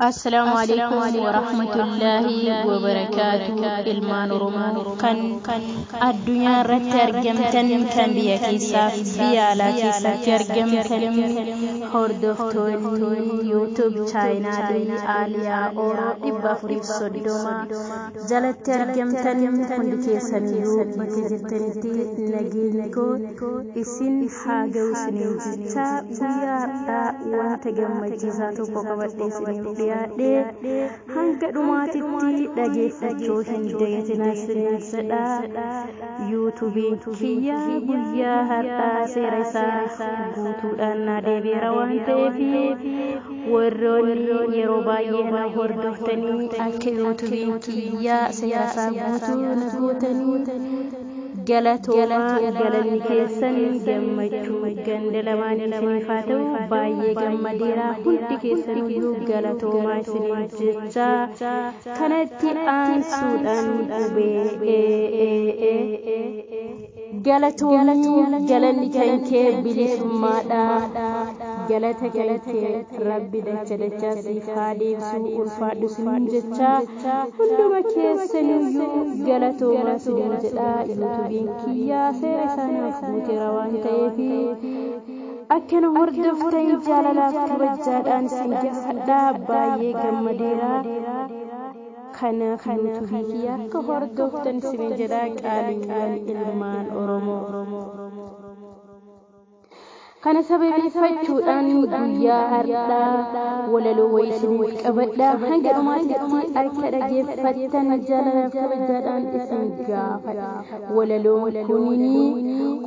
السلام عليكم ورحمة الله وبركاته. المان رومو كان الدنيا رترجمتن كان بيكيساف بيالا كيسا ترجمتن هردفتون يوتيوب channel آليا أورو إبا فريق صدوما جلت ترجمتن كند كيسان يوب بكجتنتي نجينكو إسين حاجة وسنين جتا بيالا وانتجم مجيزاتو بقبت سنين hanga dhumaatitti dhageeffachuu hin dagatinaa sadha YouTube kiyya guyyaa har'aa seera isaa guutuudhaan na deebi'eera waan ta'eef warroonni yeroo baay'ee na hordoftanii akka YouTube kiyya seera isaa guutuu na gootanii galatooma galanni keessan gammachuu ganda lamaan isiniif haa ta'u baay'ee gammadeera hundi keessan iyyuu galatooma isiniif jecha kanatti aansuudhaan galatoomni galanni kan kee bilisummaadha galata kan kee rabbi dacha siif haa deebisu ulfaadhu isiniin jecha hunduma keessan iyyuu galatooma isiniin jedha YouTube'n kiyya seera isaaniif guuteera waan ta'eef akkana hordoftan jaalalaaf kabajaadhaan isin gaafadha baay'ee gammadeera kanaaf YouTube kiyya akka hordoftan isin jedha qaaliiwwan ilmaan Oromoo kana sababeeffachuudhaan guyyaa har'aa walaloo wayisiniif qabadha hanga dhumaatitti akka dhageeffattan jaalalaaf kabajaadhaan isin gaafadha walaloon kunii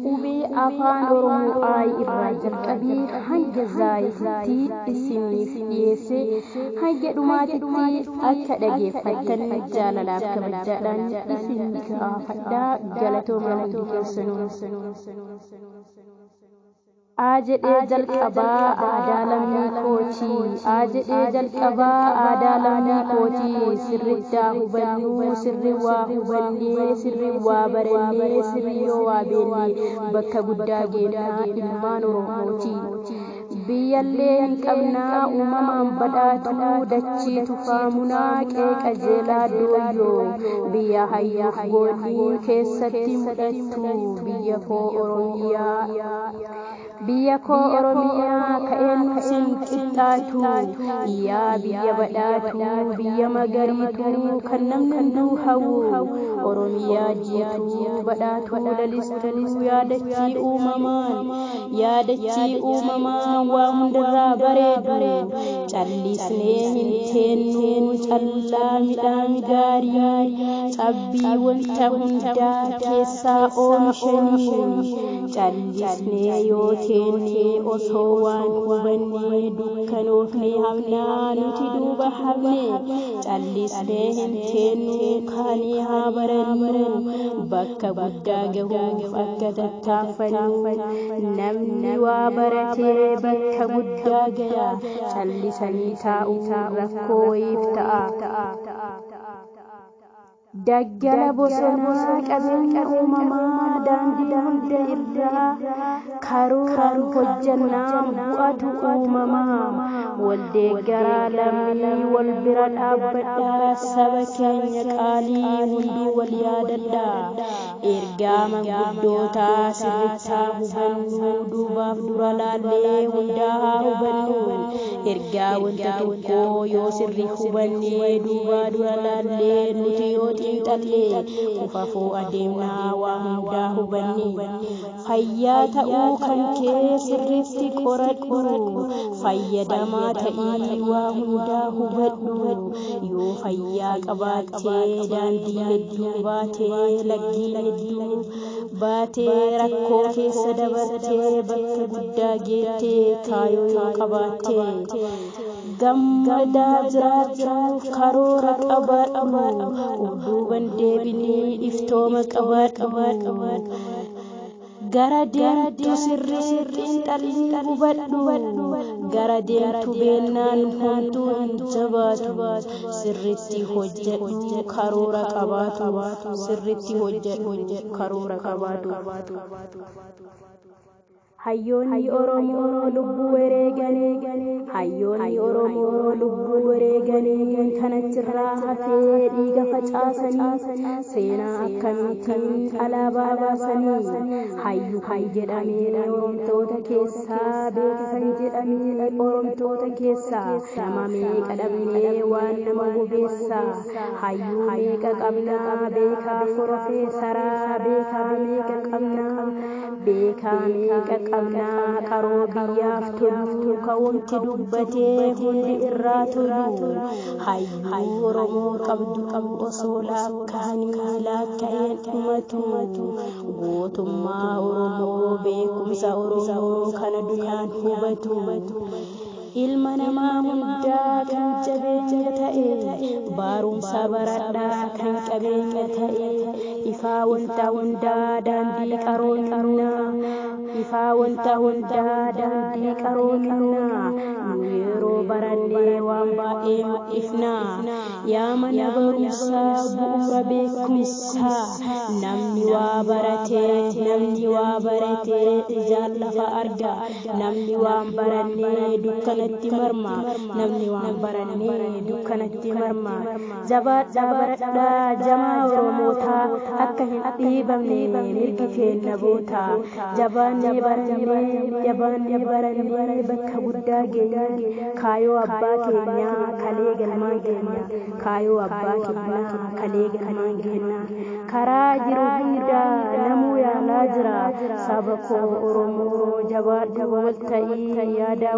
qubee afaan Oromoo irraa jalqabee hanga zaayitti isiniif dhiyeesse hanga dhumaatitti akka dhageeffattan jaalalaaf kabajaadhaan isin gaafadha galatooma hundi keessanuu Ajede jalqaba adalamni kooti ajede jalqaba adalamni kooti sirritta hubannu sirri waa hubanne sirri waa baranne sirri yoo waa beenne bakka guddaa geenna ilmaan Oromooti biyyalleen qabnaa uumamaan badhaatu dachii tufaamunaa qeeqa jeelaa dooyyoo biyya hayyuuf boolii keessatti mudhattu biyya koo Oromiyaa ka'een sin qixxaatu yaa biyya badhaatu biyya magariitu kan namni hawwu Oromiyaa jiitu badhaatu lalistuu yaadachii uumamaan waa hundarraa bareedu callisnee hin teennu callaa midhaan gaarii cabbii wanta hundaa keessaa oomishanii callisnee yoo teennee osoo waan hubanne dukkanoofne hafnaa nuti duuba hafne callisnee hin teennu kaanii haa barannu bakka guddaa gahuuf akka tattaaffannu namni waa baratee bakka guddaa gaya callisanii taa'uu rakkoo wayiif ta'a. Daggala bosonaa qabeenya uumamaa daandii hunda irraa karooraan hojjannaa bu'atu uumamaa waldeeggaraa lammii wal bira dhaabbadhaa saba keenya qaalii hundi wal yaadadhaa ergaa manguddootaa sirrittaa hubannu duubaaf dura laallee hundaa haa hubannu ergaa wanta tokkoo yoo sirri hubannee duubaa dura laallee nuti yoo xiinxallee ufafoo adeemnaa waa hundaa hubanne fayyaa ta'uu kan kee sirriitti qoradhu fayyadamaa ta'ii waa hundaa hubadhu yoo fayyaa qabaattee daandii hedduu baatee laggii hedduu baatee rakkoo keessa dabartee bakka guddaa geettee kaayoo yoo qabaattee gammadaa jiraachuuf karoora qabadhu duuban deebinii iftooma qabadhu gara deemtu sirrii xiinxalii hubadhu gara deemtu beennaan homtuu hin jabaatu sirritti hojjedhu karoora qabaatu sirritti hojjedhu karoora qabaatu hayyoonni Oromoo lubbuu wareeganii hayyoonni Oromoo lubbuu wareeganii kanachirraa hafee dhiiga facaasanii seenaa akkamiitiin alaabaa baasanii hayyu kan jedhamee Oromtoota keessaa beekan jedhamee Oromtoota keessaa nama meeqa dhabnee waan nama gubeessaa hayyuu meeqa qabnaa beekaa Profeesaraa beekaa meeqa qabnaa beekaa meeqa qabnaa qaroo biyyaaf tolu ka'umti dubbatee hundi irraa tolu hayyuu Oromoo qabdu osoo laakkaanii laakka'een dhumatu gootummaa Oromoo beekumsa Oromoo kan addunyaan hubatu ilma namaa hundaa kan jabeenya ta'e barumsa baradhaa kan qabeenya ta'e ifaa wanta hundaa daandii qaroomina ifaa wanta hundaa daandii qaroomina yeroo barannee waan baay'ee mul'ifna yaa mana barumsaa bu'uura beekumsaa namni waa baratee ijaan lafa arga namni waan barannee dukkanatti marma namni waan barannee dukkanatti marma jabaadhaa baradhaa jamaa Oromootaa akka hin dhiibamne mirgi keenya boota jabaannee barannee bakka guddaa geenya kaayoo abbaa keenyaa kalee galmaan keenya kaayoo abbaa keenyaa kalee galmaan keenya karaa jiru hundaa namuu yaalaa jira saba koo Oromoo jabaadhu wal ta'ii yaada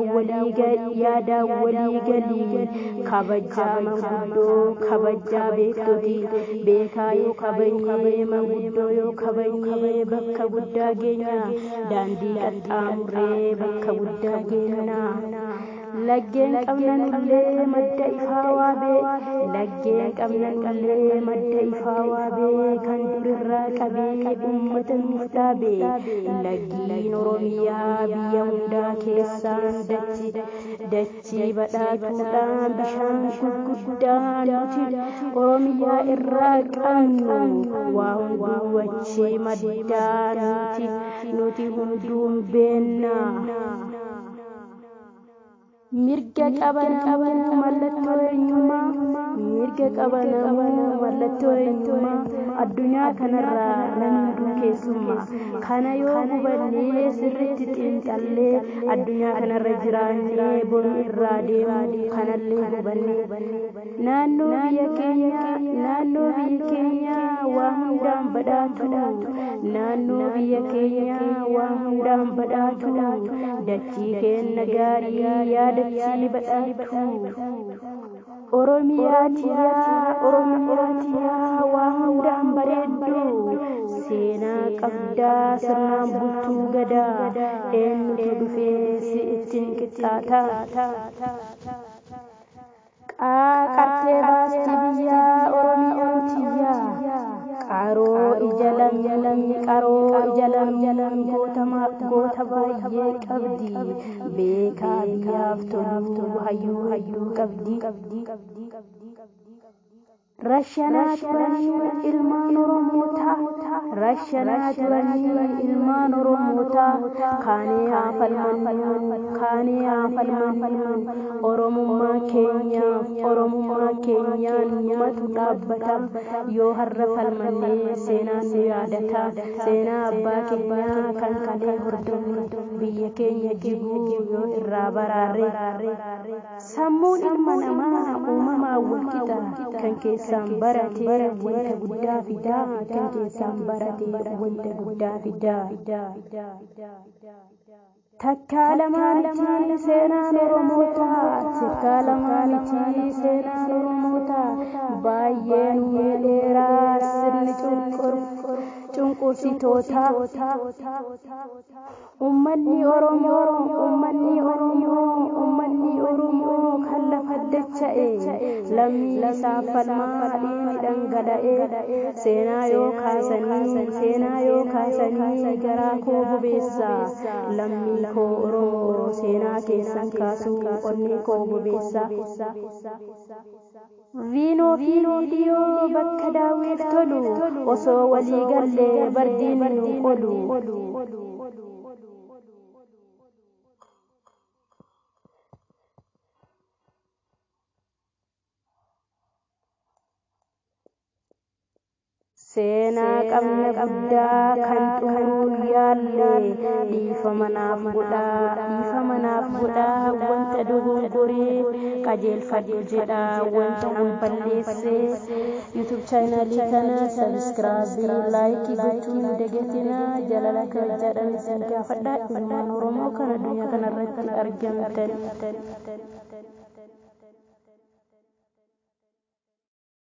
walii galii kabajaa manguddoo kabajaa beektotii beekaa yoo kabajnee manguddoo yoo kabajnee bakka guddaa geenya daandii qaxxaamurree bakka guddaa geenya laggeen qabnanullee madda ifaa waabee laggeen qabnanullee madda ifaa waabee kan durirraa qabee uummata nuuf dhaabee laggiin Oromiyaa biyya hundaa keessaan dachii badhaatuudhaan bishaan gurguddaan nuti Oromiyaa irraa qabnu waa hunduu wachii maddaa nuti hunduun beenna mirga qabanamuu mallattoo eenyummaa mirga qabanamuu mallattoo eenyummaa addunyaa kanarraa namni keessummaa kana yoo hubannee sirriitti xiinxallee addunyaa kanarra jiraannee boru irraa deemu kanallee hubannee naannoo biyya keenya waa hundaan badhaatu naannoo biyya keenya waa hundaan badhaatu dachii keenya gaarii yaadachii badhaatu Oromiyaa waa hundaan bareeddu seenaa qabdaa sirnaan bultuu gadaa eenyutu dhufee si ittiin qixxaata qartee baasti biyyaa Oromiyaa qaroo ijalam goota baay'ee qabdi beekaa biyyaaf tolu hayyuu qabdi rashanaa turanii ilmaan Oromootaa kaanee haa falmannu Oromummaa keenyaan numatu dhaabbata yoo har'a falmannee seenaan nu yaadata seenaa abbaa keenyaa kan kalee hordofne biyya keenya jiguu yoo irraa baraarre sammuun ilma namaa uumamaa walqixa kan keessaan baratee wanta guddaa fidaa kan keessaan baratee wanta guddaa fidaa takkaa lamaa miti seenaan Oromootaa baay'ee nu dheeraa sirni cunqursitoota ummanni Oromoo kan lafa dacha'e lammii isaa falmaa dhiigni dhangala'e seenaa yoo kaasanii garaa koo bobeessaa lammii koo Oromoo seenaa keessan kaasuu onnee koo bobeessaa viinoo fi viidiyoo bakka daawwiif tolu osoo walii gallee bardiin nu qolu seenaa qabna guddaa kan xumuruun yaalle dhiifamanaaf godhaa wanta dogongoree qajeelfadhu jedha wanta hanballeesse YouTube chaanalii kana subscribe like gochuun dagatina jalala kabajadhaan isin gaafadha ilmaan Oromoo kan addunyaa kanarratti argamtan